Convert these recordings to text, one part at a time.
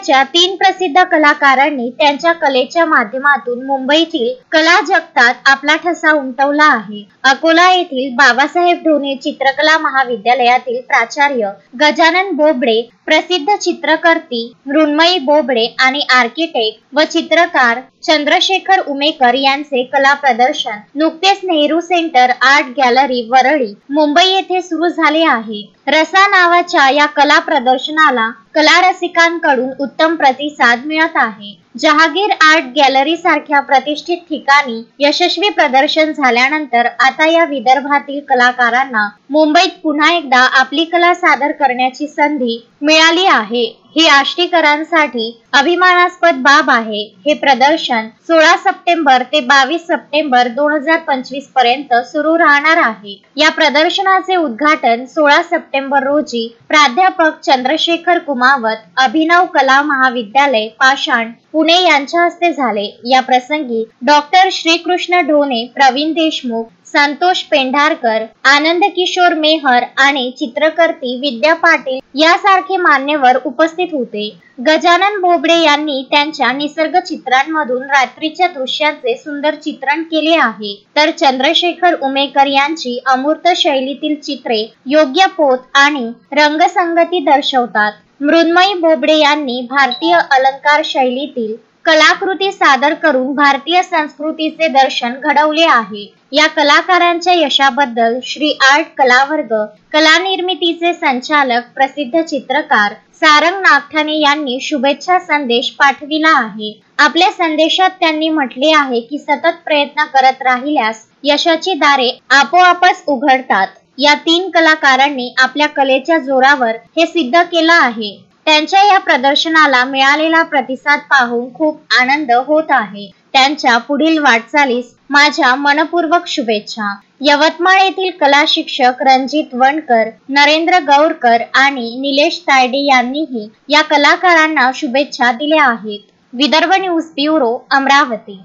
जिल्ह्याच्या 3 प्रसिद्ध कलाकारांनी त्यांच्या कलेच्या माध्यमातून मुंबईतील कला जगतात आपला ठसा उमटवला आहे। अकोला येथील बाबासाहेब ढोणे चित्रकला महाविद्यालयातील प्राचार्य गजानन बोबडे, प्रसिद्ध चित्रकर्ती मृण्मयी बोबडे आणि आर्किटेक्ट व चित्रकार चंद्रशेखर उमेकर यांचे कला प्रदर्शन नुकतेच Nehru centre art gallery Worli Mumbai येथे सुरू झाले आहे। रसा नावाच्या या कला प्रदर्शनाला कला रसिकांकडून उत्तम प्रतिसाद मिळत आहे। जहागीर आर्ट गॅलरी सारख्या प्रतिष्ठित ठिकाणी यशस्वी प्रदर्शन झाल्यानंतर आता या विदर्भातील कलाकारांना मुंबईत पुन्हा एकदा आपली कला सादर करण्याची संधी मिळाली आहे। ही आष्टीकरांसाठी अभिमानास्पद बाब आहे। हे प्रदर्शन 16 सप्टेंबर ते 22 सप्टेंबर 2025 पर्यंत सुरू राहणार आहे। या प्रदर्शनाचे उद्घाटन 16 सप्टेंबर रोजी प्राध्यापक चंद्रशेखर कुमावत, अभिनव कला महाविद्यालय पाषाण पुणे यांच्या हस्ते झाले। या प्रसंगी डॉक्टर श्रीकृष्ण ढोणे, प्रवीण देशमुख, संतोष पेंढारकर, आनंद किशोर मेहर आणि चित्रकर्ती विद्या पाटील यासारखे मान्यवर उपस्थित होते। गजानन बोबडे यांनी त्यांच्या निसर्ग चित्रांमधून रात्रीच्या दृश्याचे सुंदर चित्रण केले आहे, तर चंद्रशेखर उमेकर यांची अमूर्त शैलीतील चित्रे योग्य पोत आणि रंगसंगती दर्शवतात। मृण्मयी बोबडे यांनी भारतीय अलंकार शैलीतील कलाकृती सादर करून भारतीय संस्कृतीचे दर्शन घडवले आहे। या कलाकारांच्या यशाबद्दल श्री आर्ट कलावर्ग कला निर्मितीचे संचालक प्रसिद्ध चित्रकार सारंग नागठाणे यांनी शुभेच्छा संदेश पाठविला आहे। आपल्या संदेशात त्यांनी म्हटले आहे की सतत प्रयत्न करत राहिल्यास यशाची दारे आपोआपच उघडतात। या 3 कलाकारांनी आपल्या कलेच्या जोरावर हे सिद्ध केलं आहे। त्यांच्या या प्रदर्शनाला मिळालेला प्रतिसाद पाहून खूप आनंद होत आहे। त्यांच्या पुढील वाटचालीस माझ्या मनपूर्वक शुभेच्छा। यवतमाळ येथील कला शिक्षक रणजित वणकर, नरेंद्र गौरकर आणि निलेश तायडे यांनीही या कलाकारांना शुभेच्छा दिल्या आहेत। Vidarbha news bureau, Amravati.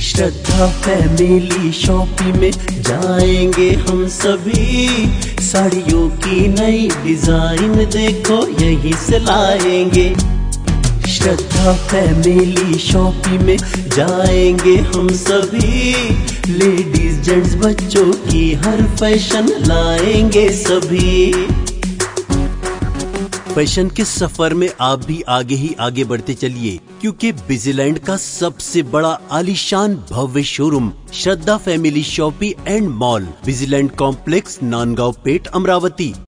Shraddha family shopping में जाएंगे हम सभी, साड़ियों की नई डिजाइन देखो यहीं से लाएंगे। श्रद्धा फैमिली शॉपिंग में जाएंगे हम सभी, लेडीज जेंट्स बच्चों की हर फैशन लाएंगे सभी। फैशन के सफर में आप भी आगे ही आगे बढ़ते चलिए, क्योंकि बिजीलैंड का सबसे बड़ा आलीशान भव्य showroom Shraddha family shopping and mall, बिजीलैंड कॉम्प्लेक्स, नांदगांव पेठ, अमरावती।